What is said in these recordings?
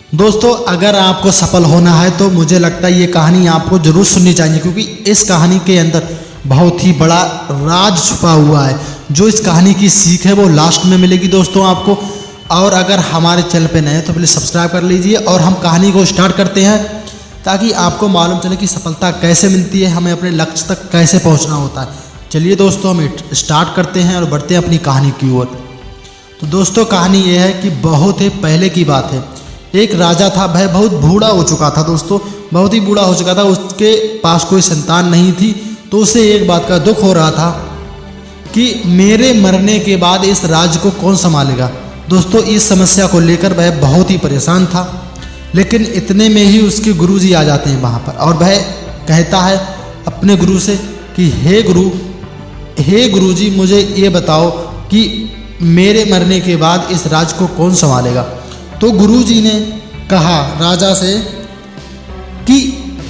दोस्तों अगर आपको सफल होना है तो मुझे लगता है ये कहानी आपको जरूर सुननी चाहिए, क्योंकि इस कहानी के अंदर बहुत ही बड़ा राज छुपा हुआ है। जो इस कहानी की सीख है वो लास्ट में मिलेगी दोस्तों आपको। और अगर हमारे चैनल पे नए हैं तो प्लीज़ सब्सक्राइब कर लीजिए और हम कहानी को स्टार्ट करते हैं, ताकि आपको मालूम चले कि सफलता कैसे मिलती है, हमें अपने लक्ष्य तक कैसे पहुँचना होता है। चलिए दोस्तों हम स्टार्ट करते हैं और बढ़ते हैं अपनी कहानी की ओर। तो दोस्तों कहानी ये है कि बहुत ही पहले की बात है। एक राजा था, वह बहुत बूढ़ा हो चुका था दोस्तों, बहुत ही बूढ़ा हो चुका था। उसके पास कोई संतान नहीं थी, तो उसे एक बात का दुख हो रहा था कि मेरे मरने के बाद इस राज्य को कौन संभालेगा। दोस्तों इस समस्या को लेकर वह बहुत ही परेशान था। लेकिन इतने में ही उसके गुरुजी आ जाते हैं वहाँ पर, और वह कहता है अपने गुरु से कि हे गुरुजी, मुझे ये बताओ कि मेरे मरने के बाद इस राज्य को कौन संभालेगा। तो गुरुजी ने कहा राजा से कि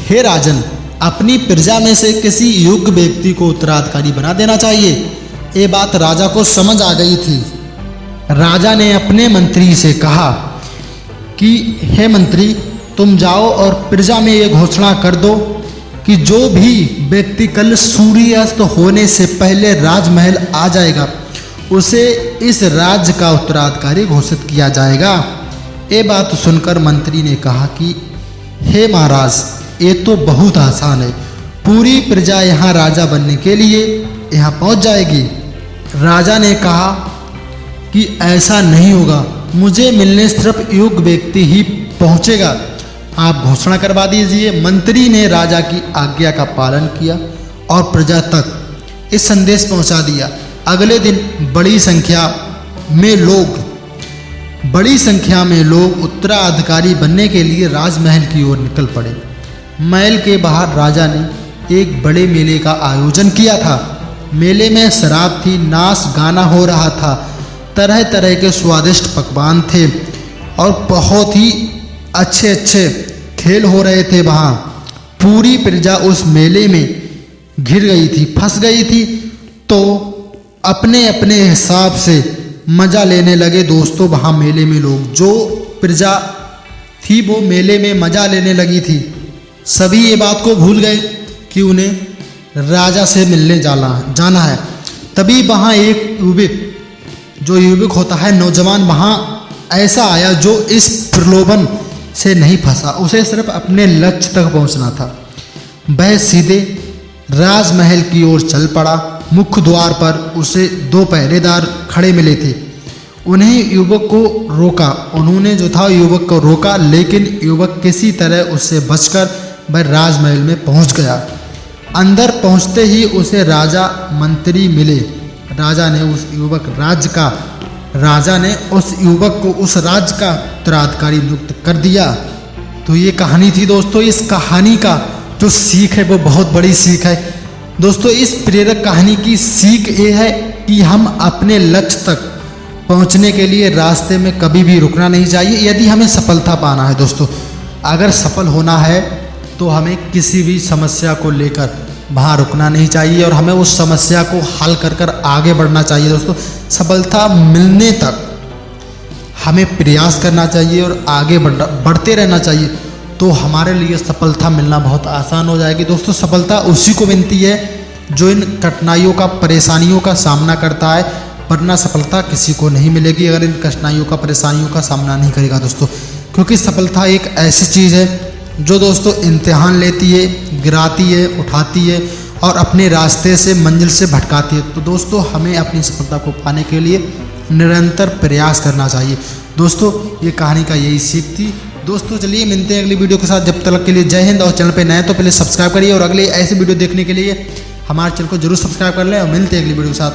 हे राजन, अपनी प्रजा में से किसी योग्य व्यक्ति को उत्तराधिकारी बना देना चाहिए। ये बात राजा को समझ आ गई थी। राजा ने अपने मंत्री से कहा कि हे मंत्री, तुम जाओ और प्रजा में ये घोषणा कर दो कि जो भी व्यक्ति कल सूर्यास्त होने से पहले राजमहल आ जाएगा उसे इस राज्य का उत्तराधिकारी घोषित किया जाएगा। ये बात सुनकर मंत्री ने कहा कि हे महाराज, ये तो बहुत आसान है, पूरी प्रजा यहाँ राजा बनने के लिए यहाँ पहुँच जाएगी। राजा ने कहा कि ऐसा नहीं होगा, मुझे मिलने सिर्फ योग्य व्यक्ति ही पहुँचेगा, आप घोषणा करवा दीजिए। मंत्री ने राजा की आज्ञा का पालन किया और प्रजा तक इस संदेश पहुँचा दिया। अगले दिन बड़ी संख्या में लोग उत्तराधिकारी बनने के लिए राजमहल की ओर निकल पड़े। महल के बाहर राजा ने एक बड़े मेले का आयोजन किया था। मेले में शराब थी, नाच गाना हो रहा था, तरह तरह के स्वादिष्ट पकवान थे और बहुत ही अच्छे अच्छे खेल हो रहे थे। वहाँ पूरी प्रजा उस मेले में घिर गई थी, फंस गई थी, तो अपने अपने हिसाब से मज़ा लेने लगे। दोस्तों वहाँ मेले में लोग, जो प्रजा थी वो मेले में मज़ा लेने लगी थी। सभी ये बात को भूल गए कि उन्हें राजा से मिलने जाना है। तभी वहाँ एक युवक होता है, नौजवान, वहाँ ऐसा आया जो इस प्रलोभन से नहीं फंसा, उसे सिर्फ अपने लक्ष्य तक पहुँचना था। वह सीधे राजमहल की ओर चल पड़ा। मुख्य द्वार पर उसे दो पहरेदार खड़े मिले थे। उन्होंने युवक को रोका, लेकिन युवक किसी तरह उससे बचकर वह राजमहल में पहुंच गया। अंदर पहुंचते ही उसे राजा मंत्री मिले। राजा ने उस युवक को उस राज्य का उत्तराधिकारी नियुक्त कर दिया। तो ये कहानी थी दोस्तों। इस कहानी का जो सीख है वो बहुत बड़ी सीख है दोस्तों। इस प्रेरक कहानी की सीख ये है कि हम अपने लक्ष्य तक पहुंचने के लिए रास्ते में कभी भी रुकना नहीं चाहिए, यदि हमें सफलता पाना है। दोस्तों अगर सफल होना है तो हमें किसी भी समस्या को लेकर वहाँ रुकना नहीं चाहिए और हमें उस समस्या को हल कर आगे बढ़ना चाहिए। दोस्तों सफलता मिलने तक हमें प्रयास करना चाहिए और आगे बढ़ते रहना चाहिए, तो हमारे लिए सफलता मिलना बहुत आसान हो जाएगी। दोस्तों सफलता उसी को मिलती है जो इन कठिनाइयों का, परेशानियों का सामना करता है, वरना सफलता किसी को नहीं मिलेगी अगर इन कठिनाइयों का, परेशानियों का सामना नहीं करेगा दोस्तों। क्योंकि सफलता एक ऐसी चीज़ है जो दोस्तों इम्तिहान लेती है, गिराती है, उठाती है और अपने रास्ते से, मंजिल से भटकाती है। तो दोस्तों हमें अपनी सफलता को पाने के लिए निरंतर प्रयास करना चाहिए। दोस्तों ये कहानी का यही सीख थी। दोस्तों चलिए मिलते हैं अगली वीडियो के साथ। जब तक के लिए जय हिंद, और चैनल पे नए तो पहले सब्सक्राइब करिए और अगले ऐसे वीडियो देखने के लिए हमारे चैनल को जरूर सब्सक्राइब कर लें, और मिलते हैं अगली वीडियो के साथ।